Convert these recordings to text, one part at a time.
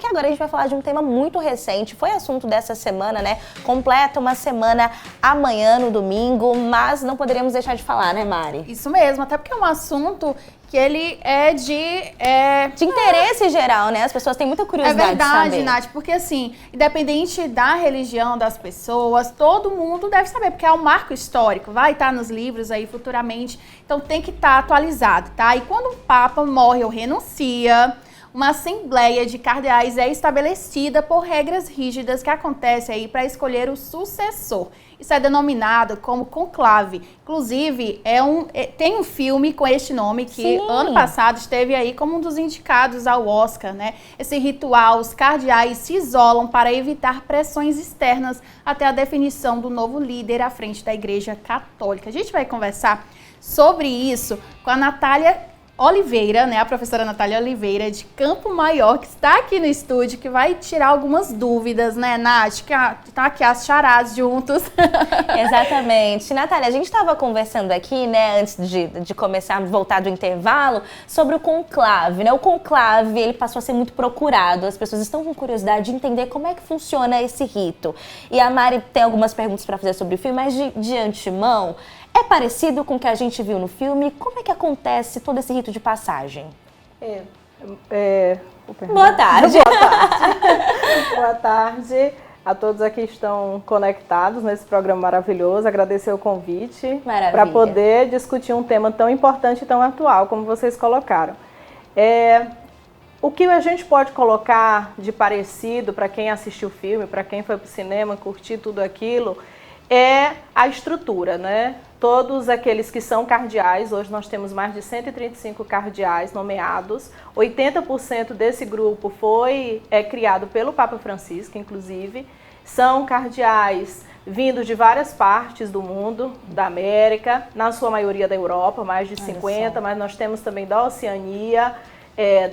agora a gente vai falar de um tema muito recente, foi assunto dessa semana, né? Completa uma semana amanhã, no domingo, mas não poderíamos deixar de falar, né, Mari? Isso mesmo, até porque é um assunto que ele é de interesse geral, né? As pessoas têm muita curiosidade de saber. É verdade, Nath, porque assim, independente da religião das pessoas, todo mundo deve saber, porque é um marco histórico, vai estar nos livros aí futuramente, então tem que estar atualizado, tá? E quando um Papa morre ou renuncia, uma assembleia de cardeais é estabelecida por regras rígidas que acontecem aí para escolher o sucessor. Isso é denominado como conclave. Inclusive, tem um filme com este nome que ano passado esteve aí como um dos indicados ao Oscar, né? Esse ritual, os cardeais se isolam para evitar pressões externas até a definição do novo líder à frente da Igreja Católica. A gente vai conversar sobre isso com a Natália Oliveira, né, a professora Natália Oliveira, de Campo Maior, que está aqui no estúdio, que vai tirar algumas dúvidas, né, Nath? Que tá aqui as charadas juntos. Exatamente. Natália, a gente estava conversando aqui, né, antes de começar, voltar do intervalo, sobre o conclave, né? O conclave, ele passou a ser muito procurado, as pessoas estão com curiosidade de entender como é que funciona esse rito. E a Mari tem algumas perguntas para fazer sobre o filme, mas de antemão, é parecido com o que a gente viu no filme? Como é que acontece todo esse rito de passagem? Boa tarde. Boa tarde. Boa tarde a todos aqui que estão conectados nesse programa maravilhoso. Agradecer o convite para poder discutir um tema tão importante e tão atual como vocês colocaram. O que a gente pode colocar de parecido para quem assistiu o filme, para quem foi para o cinema, curtir tudo aquilo, é a estrutura, né? Todos aqueles que são cardeais, hoje nós temos mais de 135 cardeais nomeados, 80% desse grupo foi criado pelo Papa Francisco, inclusive, são cardeais vindos de várias partes do mundo, da América, na sua maioria da Europa, mais de 50, mas nós temos também da Oceania,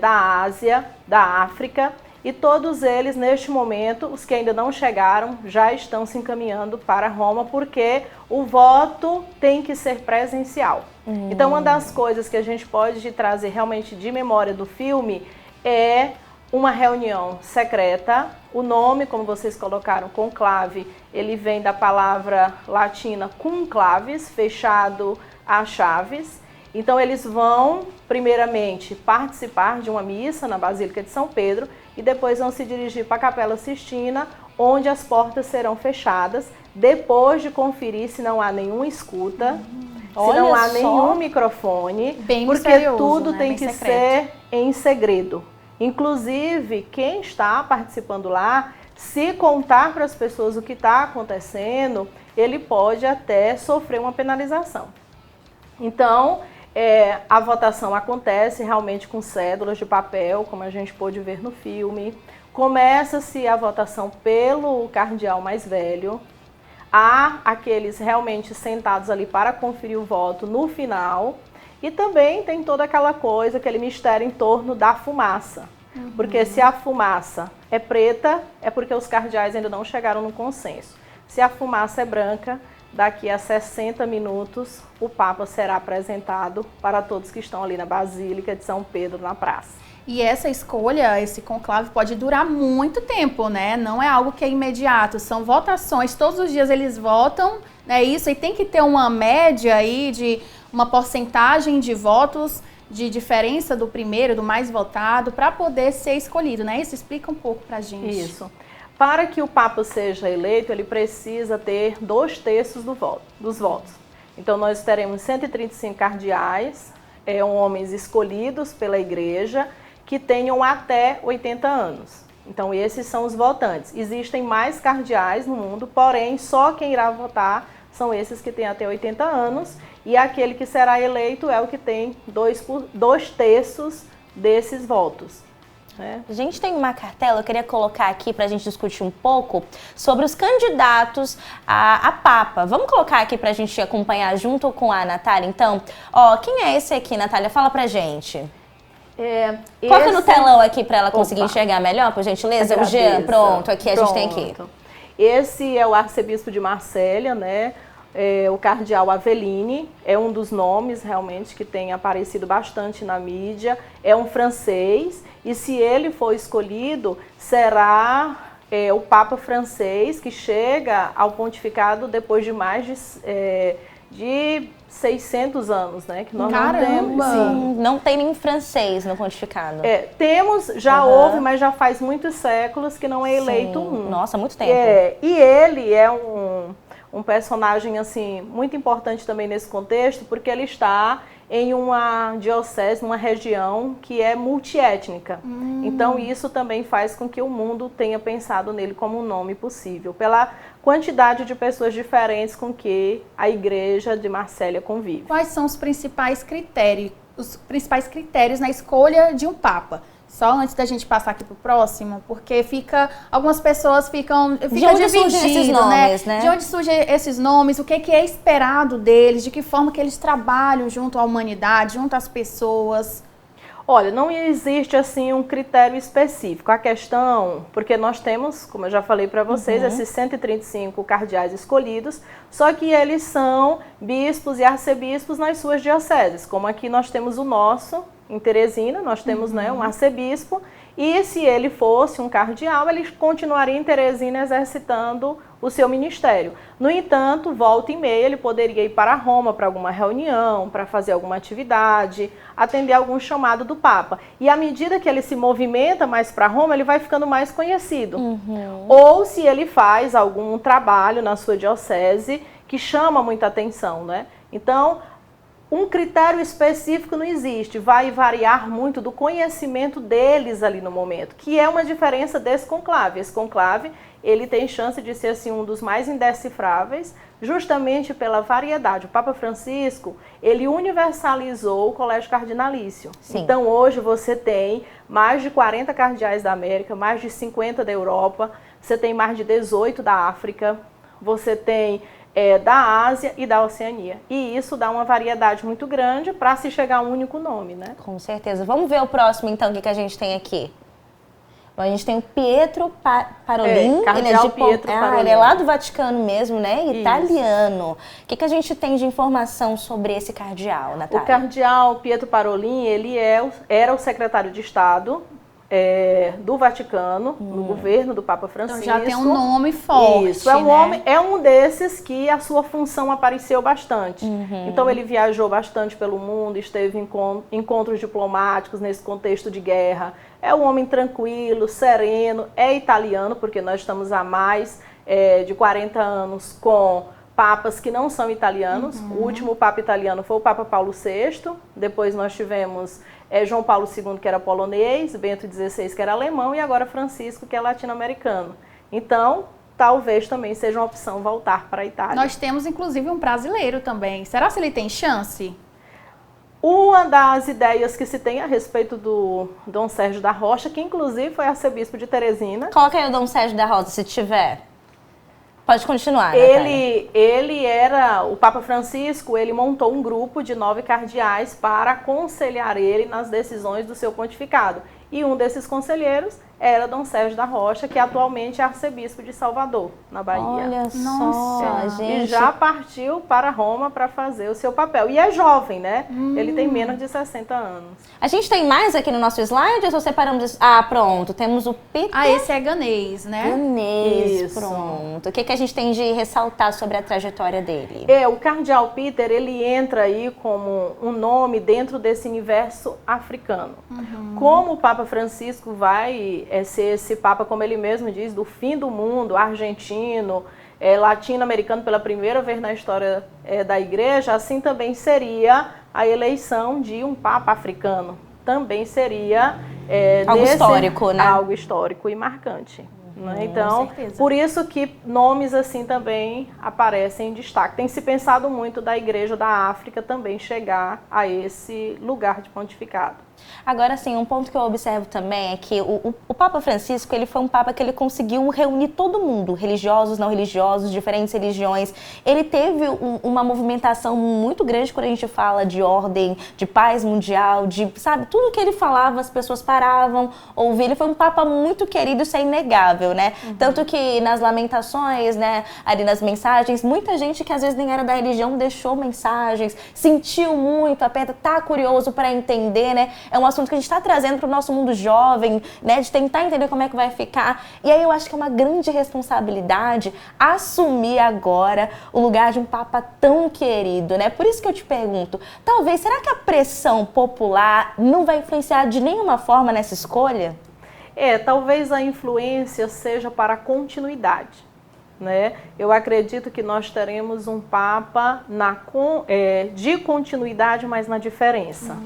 da Ásia, da África, e todos eles, neste momento, os que ainda não chegaram, já estão se encaminhando para Roma, porque o voto tem que ser presencial. Então, uma das coisas que a gente pode trazer realmente de memória do filme é uma reunião secreta. O nome, como vocês colocaram, conclave, ele vem da palavra latina conclaves, fechado a chaves. Então, eles vão, primeiramente, participar de uma missa na Basílica de São Pedro e depois vão se dirigir para a Capela Sistina, onde as portas serão fechadas, depois de conferir se não há nenhuma escuta, se não há nenhum microfone, porque tudo tem que ser em segredo. Inclusive, quem está participando lá, se contar para as pessoas o que está acontecendo, ele pode até sofrer uma penalização. Então, a votação acontece realmente com cédulas de papel, como a gente pôde ver no filme. Começa-se a votação pelo cardeal mais velho. Há aqueles realmente sentados ali para conferir o voto no final. E também tem toda aquela coisa, aquele mistério em torno da fumaça. Porque se a fumaça é preta, é porque os cardeais ainda não chegaram no consenso. Se a fumaça é branca, daqui a 60 minutos, o Papa será apresentado para todos que estão ali na Basílica de São Pedro, na praça. E essa escolha, esse conclave, pode durar muito tempo, né? Não é algo que é imediato, são votações, todos os dias eles votam, né? Isso, e tem que ter uma média aí de uma porcentagem de votos de diferença do primeiro, do mais votado, para poder ser escolhido, né? Isso explica um pouco pra gente. Isso. Para que o Papa seja eleito, ele precisa ter 2/3 dos votos. Então, nós teremos 135 cardeais, homens escolhidos pela Igreja, que tenham até 80 anos. Então, esses são os votantes. Existem mais cardeais no mundo, porém, só quem irá votar são esses que têm até 80 anos, e aquele que será eleito é o que tem 2/3 desses votos. A gente tem uma cartela, eu queria colocar aqui para a gente discutir um pouco sobre os candidatos a Papa. Vamos colocar aqui para a gente acompanhar junto com a Natália, então. Quem é esse aqui, Natália? Fala pra gente. Coloca no telão aqui para ela conseguir enxergar melhor, por gentileza. Agradeço. O Jean, pronto, aqui a gente tem aqui. Esse é o arcebispo de Marsella, né? o cardeal Aveline, é um dos nomes realmente que tem aparecido bastante na mídia, é um francês, e se ele for escolhido, será o Papa francês que chega ao pontificado depois de mais de 600 anos, né? Que nós Caramba! não temos, sim. Não tem nenhum francês no pontificado. Temos, já houve, mas já faz muitos séculos que não é eleito um. Nossa, muito tempo. E ele é um personagem assim muito importante também nesse contexto, porque ele está em uma diocese, numa região que é multiétnica. Então isso também faz com que o mundo tenha pensado nele como um nome possível, pela quantidade de pessoas diferentes com que a igreja de Marsella convive. Quais são os principais critérios na escolha de um papa? Só antes da gente passar aqui pro próximo, porque algumas pessoas ficam de onde surgem esses nomes, né? De onde surgem esses nomes, o que é esperado deles, de que forma que eles trabalham junto à humanidade, junto às pessoas. Olha, não existe assim um critério específico. A questão, porque nós temos, como eu já falei para vocês, esses 135 cardeais escolhidos, só que eles são bispos e arcebispos nas suas dioceses, como aqui nós temos o nosso, em Teresina, nós temos um arcebispo, e se ele fosse um cardeal, ele continuaria em Teresina exercitando o seu ministério. No entanto, volta e meia, ele poderia ir para Roma para alguma reunião, para fazer alguma atividade, atender algum chamado do Papa. E à medida que ele se movimenta mais para Roma, ele vai ficando mais conhecido. Ou se ele faz algum trabalho na sua diocese que chama muita atenção, né? Então, um critério específico não existe, vai variar muito do conhecimento deles ali no momento, que é uma diferença desse conclave. Esse conclave, ele tem chance de ser assim, um dos mais indecifráveis, justamente pela variedade. O Papa Francisco, ele universalizou o colégio cardinalício. Sim. Então hoje você tem mais de 40 cardeais da América, mais de 50 da Europa, você tem mais de 18 da África, você tem da Ásia e da Oceania. E isso dá uma variedade muito grande para se chegar a um único nome, né? Com certeza. Vamos ver o próximo, então, o que a gente tem aqui. Bom, a gente tem o Pietro Parolin. Cardeal Pietro Parolin. Ele é lá do Vaticano mesmo, né? Isso. Italiano. O que a gente tem de informação sobre esse cardeal, Natália? O cardeal Pietro Parolin, ele era o secretário de Estado do Vaticano, no governo do Papa Francisco. Então já tem um nome forte. Isso, é um desses que a sua função apareceu bastante. Então ele viajou bastante pelo mundo, esteve em encontros diplomáticos nesse contexto de guerra. É um homem tranquilo, sereno, é italiano, porque nós estamos há mais de 40 anos com papas que não são italianos. O último papa italiano foi o Papa Paulo VI, depois nós tivemos João Paulo II, que era polonês, Bento XVI, que era alemão, e agora Francisco, que é latino-americano. Então, talvez também seja uma opção voltar para a Itália. Nós temos, inclusive, um brasileiro também. Será que ele tem chance? Uma das ideias que se tem a respeito do Dom Sérgio da Rocha, que inclusive foi arcebispo de Teresina. Coloca aí o Dom Sérgio da Rocha, se tiver. Pode continuar, ele era, o Papa Francisco, ele montou um grupo de 9 cardeais para aconselhar ele nas decisões do seu pontificado. E um desses conselheiros era Dom Sérgio da Rocha, que atualmente é arcebispo de Salvador, na Bahia. Olha só, gente. E já partiu para Roma para fazer o seu papel. E é jovem, né? Ele tem menos de 60 anos. A gente tem mais aqui no nosso slide ou só separamos? Ah, pronto. Temos o Peter. Esse é ganês, né? Ganês, isso. Pronto. O que a gente tem de ressaltar sobre a trajetória dele? O cardeal Peter, ele entra aí como um nome dentro desse universo africano. Como o Papa Francisco vai ser esse Papa, como ele mesmo diz, do fim do mundo, argentino, latino-americano pela primeira vez na história da igreja, assim também seria a eleição de um Papa africano. Também seria algo histórico, né? Algo histórico e marcante. Né? Então, por isso que nomes assim também aparecem em destaque. Tem se pensado muito da Igreja da África também chegar a esse lugar de pontificado. Agora, assim, um ponto que eu observo também é que o Papa Francisco, ele foi um Papa que ele conseguiu reunir todo mundo, religiosos, não religiosos, diferentes religiões. Ele teve uma movimentação muito grande quando a gente fala de ordem, de paz mundial, de, sabe, tudo que ele falava, as pessoas paravam, ouviam. Ele foi um Papa muito querido, isso é inegável, né? Tanto que nas lamentações, né, ali nas mensagens, muita gente que às vezes nem era da religião deixou mensagens, sentiu muito, aperta, tá curioso para entender, né? É um assunto que a gente está trazendo para o nosso mundo jovem, né, de tentar entender como é que vai ficar. E aí eu acho que é uma grande responsabilidade assumir agora o lugar de um Papa tão querido, né? Por isso que eu te pergunto, talvez, será que a pressão popular não vai influenciar de nenhuma forma nessa escolha? Talvez a influência seja para a continuidade, né? Eu acredito que nós teremos um Papa de continuidade, mas na diferença.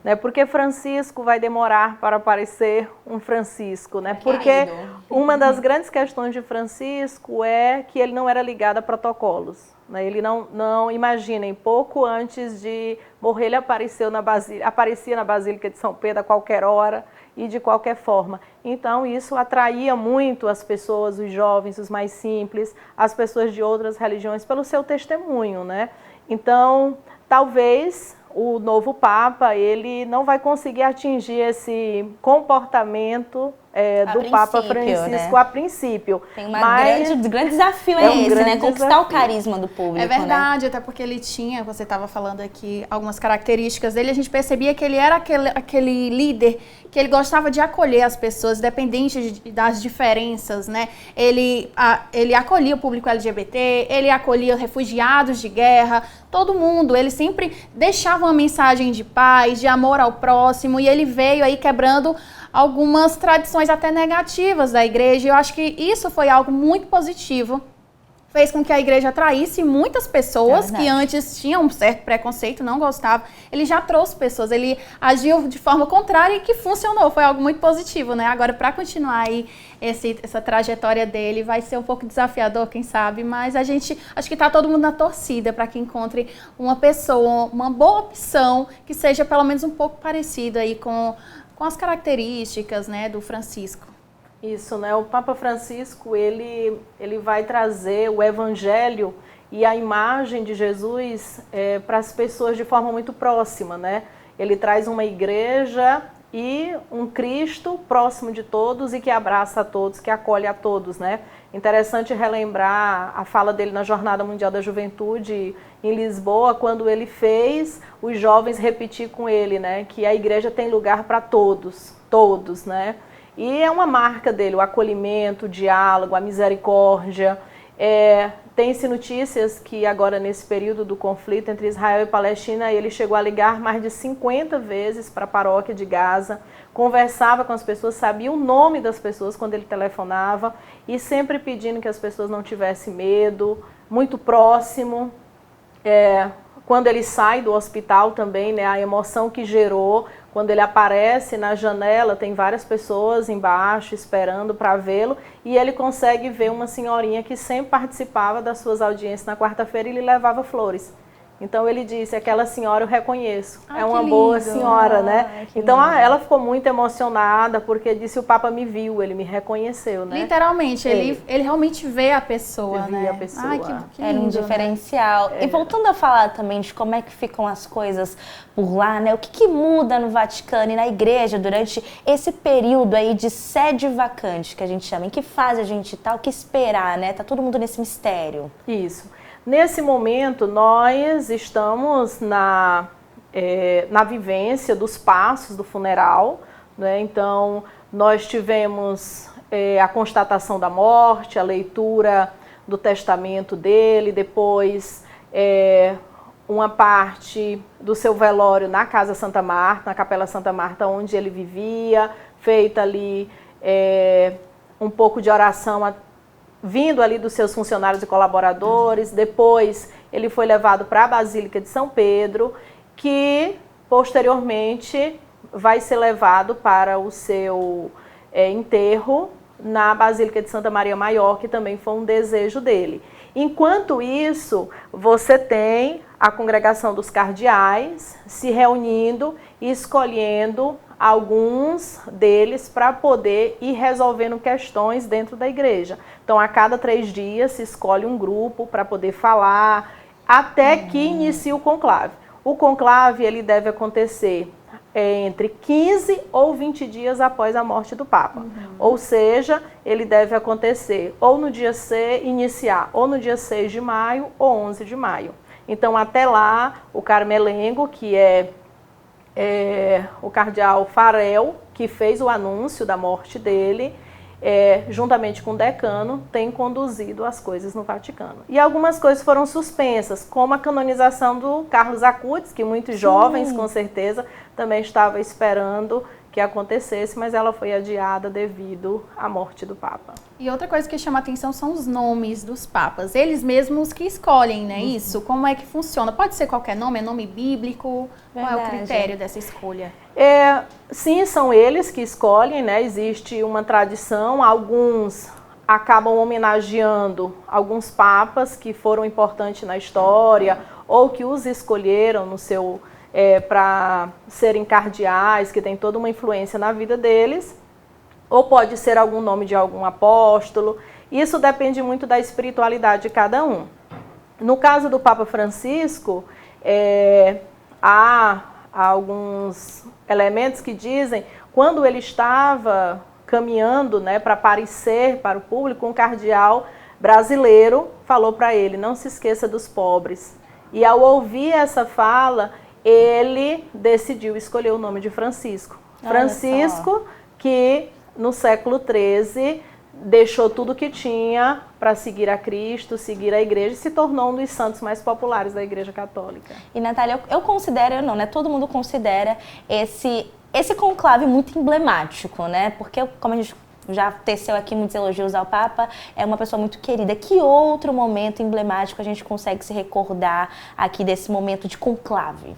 Né? Porque Francisco vai demorar para parecer um Francisco, né? Porque uma das grandes questões de Francisco é que ele não era ligado a protocolos. Né? Ele não imaginem, pouco antes de morrer ele aparecia na Basílica de São Pedro a qualquer hora e de qualquer forma. Então isso atraía muito as pessoas, os jovens, os mais simples, as pessoas de outras religiões pelo seu testemunho, né? Então, talvez o novo Papa, ele não vai conseguir atingir esse comportamento do Papa Francisco, né? A princípio. Tem um grande desafio né? Conquistar o carisma do público. É verdade, né? Até porque ele tinha, você estava falando aqui, algumas características dele, a gente percebia que ele era aquele líder que ele gostava de acolher as pessoas, independente das diferenças, né? Ele acolhia o público LGBT, ele acolhia refugiados de guerra, todo mundo. Ele sempre deixava uma mensagem de paz, de amor ao próximo, e ele veio aí quebrando algumas tradições até negativas da igreja. Eu acho que isso foi algo muito positivo. Fez com que a igreja atraísse muitas pessoas que antes tinham um certo preconceito, não gostavam. Ele já trouxe pessoas, ele agiu de forma contrária e que funcionou. Foi algo muito positivo, né? Agora, para continuar aí essa trajetória dele, vai ser um pouco desafiador, quem sabe, mas acho que tá todo mundo na torcida para que encontre uma pessoa, uma boa opção, que seja pelo menos um pouco parecida aí com as características, né, do Francisco. Isso, né? O Papa Francisco, ele vai trazer o Evangelho e a imagem de Jesus para as pessoas de forma muito próxima, né? Ele traz uma igreja e um Cristo próximo de todos e que abraça a todos, que acolhe a todos, né? Interessante relembrar a fala dele na Jornada Mundial da Juventude em Lisboa, quando ele fez os jovens repetir com ele, né? Que a igreja tem lugar para todos, né? E é uma marca dele, o acolhimento, o diálogo, a misericórdia. Tem-se notícias que agora, nesse período do conflito entre Israel e Palestina, ele chegou a ligar mais de 50 vezes para a paróquia de Gaza, conversava com as pessoas, sabia o nome das pessoas quando ele telefonava e sempre pedindo que as pessoas não tivessem medo, muito próximo. Quando ele sai do hospital também, né, a emoção que gerou, quando ele aparece na janela, tem várias pessoas embaixo esperando para vê-lo, e ele consegue ver uma senhorinha que sempre participava das suas audiências na quarta-feira e lhe levava flores. Então ele disse, aquela senhora eu reconheço, é uma boa senhora, né? Então ela ficou muito emocionada porque disse, o Papa me viu, ele me reconheceu, né? Literalmente, ele realmente vê a pessoa, né? Vê a pessoa. Ai, que lindo, era um diferencial. Né? E voltando a falar também de como é que ficam as coisas por lá, né? O que muda no Vaticano e na igreja durante esse período aí de sede vacante, que a gente chama, em que fase a gente tá, o que esperar, né? Tá todo mundo nesse mistério. Isso. Nesse momento, nós estamos na vivência dos passos do funeral, né? Então, nós tivemos a constatação da morte, a leitura do testamento dele, depois uma parte do seu velório na Casa Santa Marta, na Capela Santa Marta, onde ele vivia, feita ali um pouco de oração vindo ali dos seus funcionários e colaboradores. Depois ele foi levado para a Basílica de São Pedro, que posteriormente vai ser levado para o seu enterro na Basílica de Santa Maria Maior, que também foi um desejo dele. Enquanto isso, você tem a congregação dos cardeais se reunindo e escolhendo alguns deles para poder ir resolvendo questões dentro da igreja. Então, a cada 3 dias se escolhe um grupo para poder falar, até que inicie o conclave. O conclave ele deve acontecer entre 15 ou 20 dias após a morte do Papa. Ou seja, ele deve acontecer ou no dia iniciar ou no dia 6 de maio ou 11 de maio. Então, até lá, o Carmelengo, que é o cardeal Farel, que fez o anúncio da morte dele, juntamente com o decano, tem conduzido as coisas no Vaticano. E algumas coisas foram suspensas, como a canonização do Carlos Acutis, que muitos jovens, com certeza, também estavam esperando que acontecesse, mas ela foi adiada devido à morte do Papa. E outra coisa que chama a atenção são os nomes dos papas. Eles mesmos que escolhem, né? Isso? Como é que funciona? Pode ser qualquer nome? É nome bíblico? Verdade. Qual é o critério dessa escolha? Sim, são eles que escolhem, né? Existe uma tradição, alguns acabam homenageando alguns papas que foram importantes na história ou que os escolheram no seu... para serem cardeais, que tem toda uma influência na vida deles, ou pode ser algum nome de algum apóstolo. Isso depende muito da espiritualidade de cada um. No caso do Papa Francisco, há alguns elementos que dizem, quando ele estava caminhando, né, para aparecer para o público, um cardeal brasileiro falou para ele, não se esqueça dos pobres. E ao ouvir essa fala, ele decidiu escolher o nome de Francisco. Francisco, que no século XIII deixou tudo o que tinha para seguir a Cristo, seguir a igreja e se tornou um dos santos mais populares da Igreja Católica. E, Natália, eu considero, não, né? Todo mundo considera esse conclave muito emblemático, né? Porque, como a gente já teceu aqui muitos elogios ao Papa, é uma pessoa muito querida. Que outro momento emblemático a gente consegue se recordar aqui desse momento de conclave?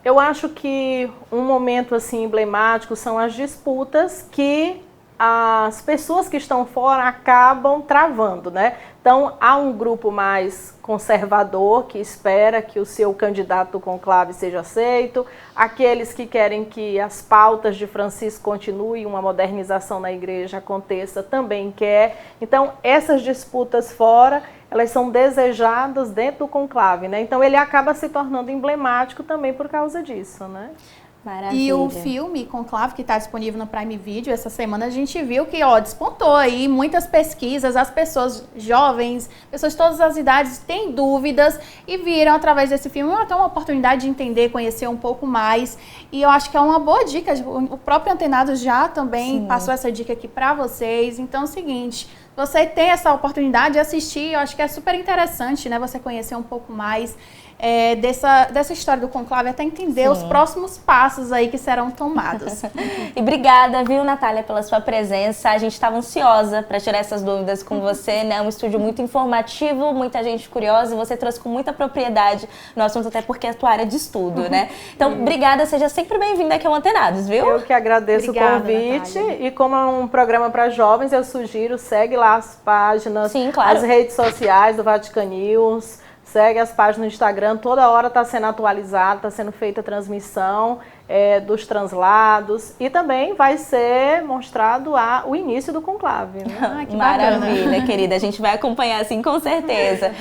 Eu acho que um momento assim emblemático são as disputas que as pessoas que estão fora acabam travando, né? Então, há um grupo mais conservador que espera que o seu candidato do conclave seja aceito, aqueles que querem que as pautas de Francisco continuem, uma modernização na igreja aconteça, também quer. Então, essas disputas fora, elas são desejadas dentro do conclave, né? Então, ele acaba se tornando emblemático também por causa disso, né? Maravilha. E o filme Conclave, que está disponível no Prime Video, essa semana a gente viu que despontou aí muitas pesquisas, as pessoas jovens, pessoas de todas as idades têm dúvidas e viram através desse filme até uma oportunidade de entender, conhecer um pouco mais. E eu acho que é uma boa dica, o próprio Antenado já também passou essa dica aqui para vocês. Então é o seguinte, você tem essa oportunidade de assistir, eu acho que é super interessante, né, você conhecer um pouco mais dessa história do conclave, até entender os próximos passos aí que serão tomados. E obrigada, viu, Natália, pela sua presença. A gente estava ansiosa para tirar essas dúvidas com você, né? Um estúdio muito informativo, muita gente curiosa, e você trouxe com muita propriedade no assunto, até porque é a tua área de estudo, né? Então, obrigada, seja sempre bem-vinda aqui ao Antenados, viu? Eu que agradeço o convite. Natália. E como é um programa para jovens, eu sugiro, segue lá as páginas, as redes sociais do Vatican News. Segue as páginas no Instagram, toda hora está sendo atualizado, está sendo feita a transmissão dos translados e também vai ser mostrado o início do conclave. Né? Que maravilha, querida. A gente vai acompanhar assim com certeza.